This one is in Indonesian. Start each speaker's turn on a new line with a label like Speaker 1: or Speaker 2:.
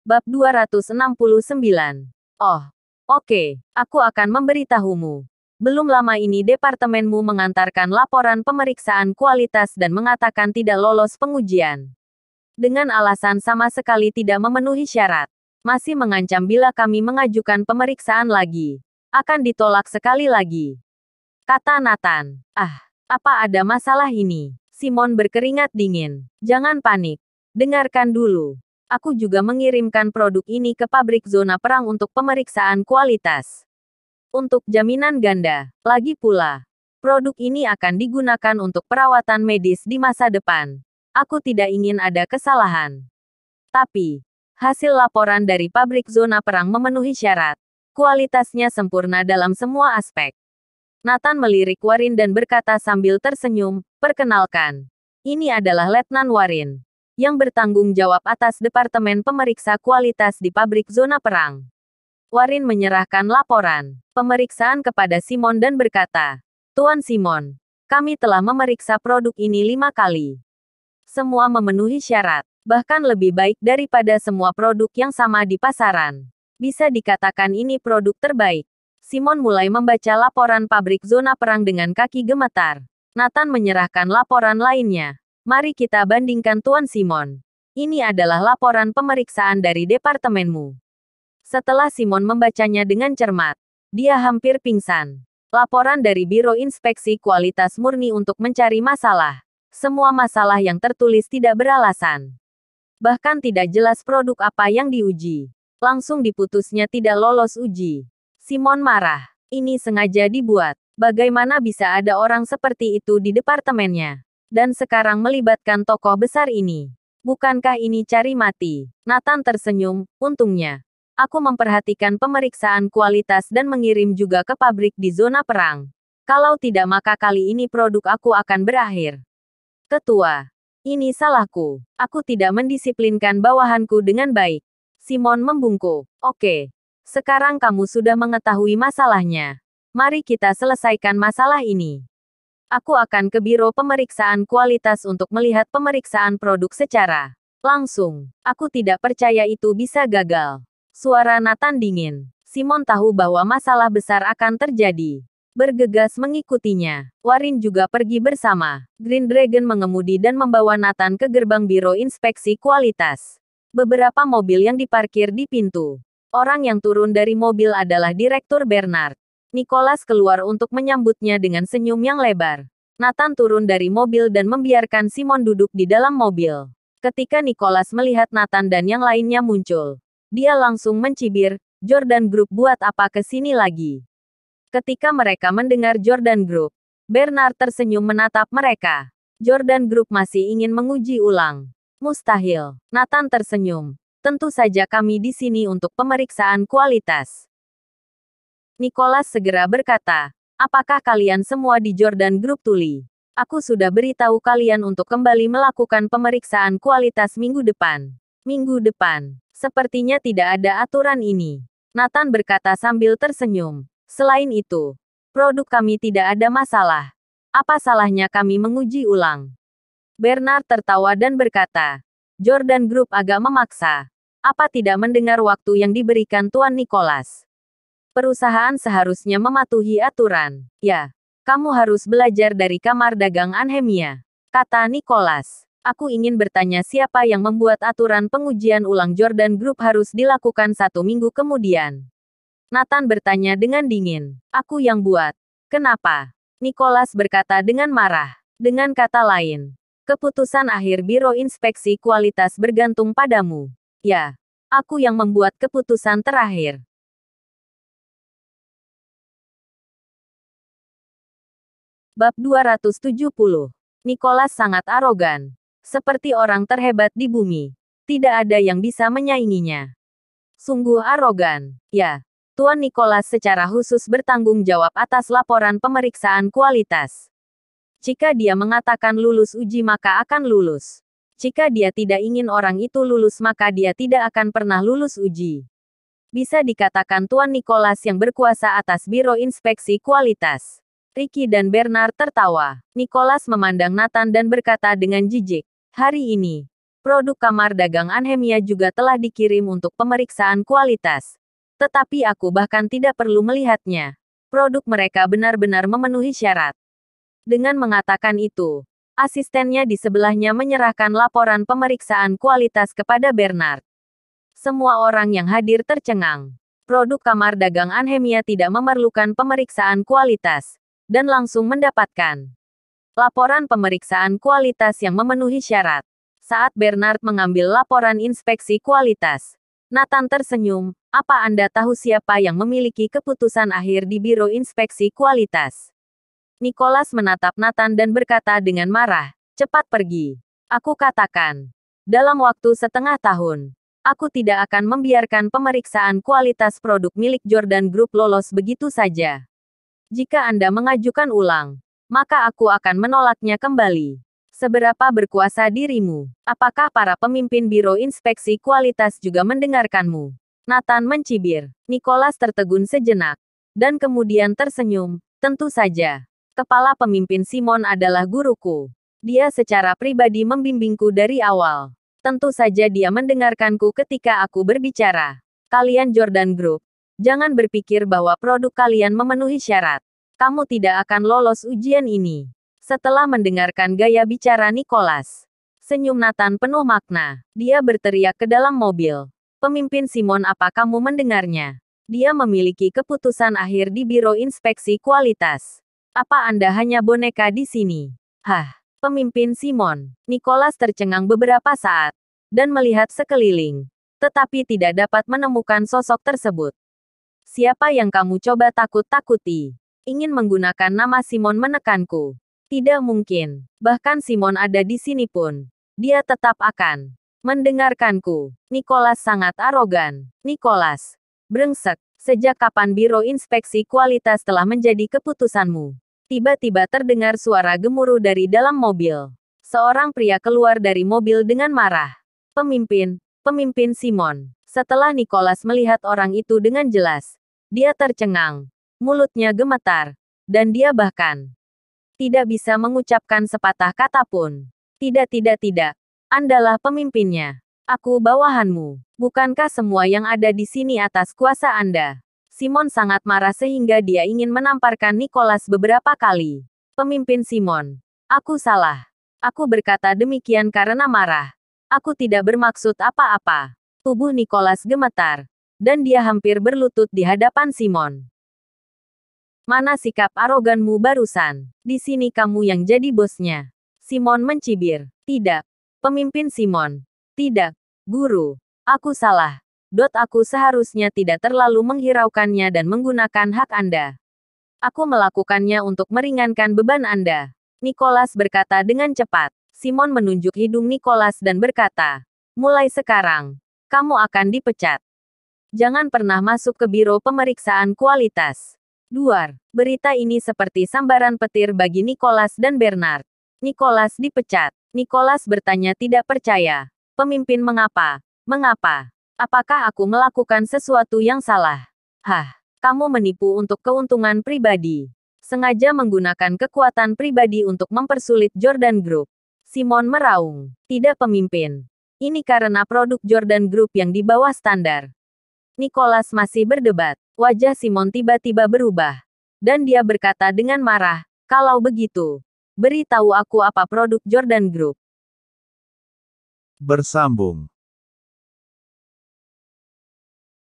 Speaker 1: Bab 269. Oh, oke, aku akan memberitahumu. Belum lama ini departemenmu mengantarkan laporan pemeriksaan kualitas dan mengatakan tidak lolos pengujian. Dengan alasan sama sekali tidak memenuhi syarat. Masih mengancam bila kami mengajukan pemeriksaan lagi, akan ditolak sekali lagi. Kata Nathan. Apa ada masalah ini? Simon berkeringat dingin. Jangan panik. Dengarkan dulu. Aku juga mengirimkan produk ini ke pabrik zona perang untuk pemeriksaan kualitas. Untuk jaminan ganda. Lagi pula, produk ini akan digunakan untuk perawatan medis di masa depan. Aku tidak ingin ada kesalahan. Tapi, hasil laporan dari pabrik zona perang memenuhi syarat. Kualitasnya sempurna dalam semua aspek. Nathan melirik Warin dan berkata sambil tersenyum, "Perkenalkan, ini adalah Letnan Warin, yang bertanggung jawab atas Departemen Pemeriksa Kualitas di pabrik zona perang." Warin menyerahkan laporan pemeriksaan kepada Simon dan berkata, "Tuan Simon, kami telah memeriksa produk ini 5 kali. Semua memenuhi syarat, bahkan lebih baik daripada semua produk yang sama di pasaran. Bisa dikatakan ini produk terbaik." Simon mulai membaca laporan pabrik zona perang dengan kaki gemetar. Nathan menyerahkan laporan lainnya. "Mari kita bandingkan Tuan Simon. Ini adalah laporan pemeriksaan dari departemenmu." Setelah Simon membacanya dengan cermat, dia hampir pingsan. Laporan dari Biro Inspeksi Kualitas murni untuk mencari masalah. Semua masalah yang tertulis tidak beralasan. Bahkan tidak jelas produk apa yang diuji. Langsung diputusnya tidak lolos uji. Simon marah. Ini sengaja dibuat. Bagaimana bisa ada orang seperti itu di departemennya? Dan sekarang melibatkan tokoh besar ini. Bukankah ini cari mati? Nathan tersenyum. Untungnya, aku memperhatikan pemeriksaan kualitas dan mengirim juga ke pabrik di zona perang. Kalau tidak maka kali ini produk aku akan berakhir. Ketua, ini salahku. Aku tidak mendisiplinkan bawahanku dengan baik. Simon membungkuk. Oke. Sekarang kamu sudah mengetahui masalahnya. Mari kita selesaikan masalah ini. Aku akan ke Biro Pemeriksaan Kualitas untuk melihat pemeriksaan produk secara langsung. Aku tidak percaya itu bisa gagal. Suara Nathan dingin. Simon tahu bahwa masalah besar akan terjadi. Bergegas mengikutinya. Warin juga pergi bersama. Green Dragon mengemudi dan membawa Nathan ke gerbang Biro Inspeksi Kualitas. Beberapa mobil yang diparkir di pintu. Orang yang turun dari mobil adalah Direktur Bernard. Nicholas keluar untuk menyambutnya dengan senyum yang lebar. Nathan turun dari mobil dan membiarkan Simon duduk di dalam mobil. Ketika Nicholas melihat Nathan dan yang lainnya muncul, dia langsung mencibir, "Jordan Group buat apa ke sini lagi?" Ketika mereka mendengar Jordan Group, Bernard tersenyum menatap mereka. Jordan Group masih ingin menguji ulang. Mustahil. Nathan tersenyum. Tentu saja kami di sini untuk pemeriksaan kualitas. Nicholas segera berkata, "Apakah kalian semua di Jordan Group tuli? Aku sudah beritahu kalian untuk kembali melakukan pemeriksaan kualitas minggu depan." Minggu depan. Sepertinya tidak ada aturan ini. Nathan berkata sambil tersenyum. Selain itu, produk kami tidak ada masalah. Apa salahnya kami menguji ulang? Bernard tertawa dan berkata, "Jordan Group agak memaksa. Apa tidak mendengar waktu yang diberikan Tuan Nicholas? Perusahaan seharusnya mematuhi aturan." "Ya, kamu harus belajar dari kamar dagang Anhemia," kata Nicholas. "Aku ingin bertanya siapa yang membuat aturan pengujian ulang Jordan Group harus dilakukan 1 minggu kemudian." Nathan bertanya dengan dingin. "Aku yang buat." "Kenapa?" Nicholas berkata dengan marah. "Dengan kata lain, keputusan akhir Biro Inspeksi Kualitas bergantung padamu." "Ya, aku yang membuat keputusan terakhir." Bab 270. Nicholas sangat arogan. Seperti orang terhebat di bumi. Tidak ada yang bisa menyainginya. Sungguh arogan. Ya, Tuan Nicholas secara khusus bertanggung jawab atas laporan pemeriksaan kualitas. Jika dia mengatakan lulus uji maka akan lulus. Jika dia tidak ingin orang itu lulus maka dia tidak akan pernah lulus uji. Bisa dikatakan Tuan Nicholas yang berkuasa atas Biro Inspeksi Kualitas. Ricky dan Bernard tertawa. Nicholas memandang Nathan dan berkata dengan jijik, "Hari ini, Produk kamar dagang Anhemia juga telah dikirim untuk pemeriksaan kualitas. Tetapi aku bahkan tidak perlu melihatnya. Produk mereka benar-benar memenuhi syarat. Dengan mengatakan itu, asistennya di sebelahnya menyerahkan laporan pemeriksaan kualitas kepada Bernard. Semua orang yang hadir tercengang. Produk kamar dagang Anhemia tidak memerlukan pemeriksaan kualitas, dan langsung mendapatkan laporan pemeriksaan kualitas yang memenuhi syarat. Saat Bernard mengambil laporan inspeksi kualitas, Nathan tersenyum. Apa Anda tahu siapa yang memiliki keputusan akhir di Biro Inspeksi Kualitas? Nicholas menatap Nathan dan berkata dengan marah, cepat pergi. Aku katakan, dalam waktu setengah tahun, aku tidak akan membiarkan pemeriksaan kualitas produk milik Jordan Group lolos begitu saja. Jika Anda mengajukan ulang, maka aku akan menolaknya kembali. Seberapa berkuasa dirimu? Apakah para pemimpin Biro Inspeksi Kualitas juga mendengarkanmu? Nathan mencibir. Nicholas tertegun sejenak, dan kemudian tersenyum. Tentu saja. Kepala pemimpin Simon adalah guruku. Dia secara pribadi membimbingku dari awal. Tentu saja dia mendengarkanku ketika aku berbicara. Kalian Jordan Group, jangan berpikir bahwa produk kalian memenuhi syarat. Kamu tidak akan lolos ujian ini. Setelah mendengarkan gaya bicara Nicholas, senyum Nathan penuh makna. Dia berteriak ke dalam mobil. Pemimpin Simon, apa kamu mendengarnya? Dia memiliki keputusan akhir di Biro Inspeksi Kualitas. Apa Anda hanya boneka di sini? Hah, pemimpin Simon. Nicholas tercengang beberapa saat, dan melihat sekeliling. Tetapi tidak dapat menemukan sosok tersebut. Siapa yang kamu coba takut-takuti? Ingin menggunakan nama Simon menekanku. Tidak mungkin. Bahkan Simon ada di sini pun. Dia tetap akan mendengarkanku. Nicholas sangat arogan. Nicholas. Brengsek. Sejak kapan Biro Inspeksi Kualitas telah menjadi keputusanmu? Tiba-tiba terdengar suara gemuruh dari dalam mobil. Seorang pria keluar dari mobil dengan marah. Pemimpin Simon. Setelah Nicholas melihat orang itu dengan jelas, dia tercengang. Mulutnya gemetar. Dan dia bahkan tidak bisa mengucapkan sepatah kata pun. Tidak. Andalah pemimpinnya. Aku bawahanmu. Bukankah semua yang ada di sini atas kuasa Anda? Simon sangat marah sehingga dia ingin menamparkan Nicholas beberapa kali. Pemimpin Simon. Aku salah. Aku berkata demikian karena marah. Aku tidak bermaksud apa-apa. Tubuh Nicholas gemetar. Dan dia hampir berlutut di hadapan Simon. Mana sikap aroganmu barusan? Di sini kamu yang jadi bosnya. Simon mencibir. Tidak. Pemimpin Simon. Tidak. Guru. Aku salah. Aku seharusnya tidak terlalu menghiraukannya dan menggunakan hak Anda. Aku melakukannya untuk meringankan beban Anda. Nicholas berkata dengan cepat. Simon menunjuk hidung Nicholas dan berkata, mulai sekarang, kamu akan dipecat. Jangan pernah masuk ke Biro Pemeriksaan Kualitas. Duar. Berita ini seperti sambaran petir bagi Nicholas dan Bernard. Nicholas dipecat. Nicholas bertanya tidak percaya. Pemimpin, mengapa? Mengapa? Apakah aku melakukan sesuatu yang salah? Hah, kamu menipu untuk keuntungan pribadi. Sengaja menggunakan kekuatan pribadi untuk mempersulit Jordan Group. Simon meraung. Tidak, pemimpin. Ini karena produk Jordan Group yang di bawah standar. Nicholas masih berdebat. Wajah Simon tiba-tiba berubah. Dan dia berkata dengan marah, kalau begitu, beritahu aku apa produk Jordan Group.
Speaker 2: Bersambung.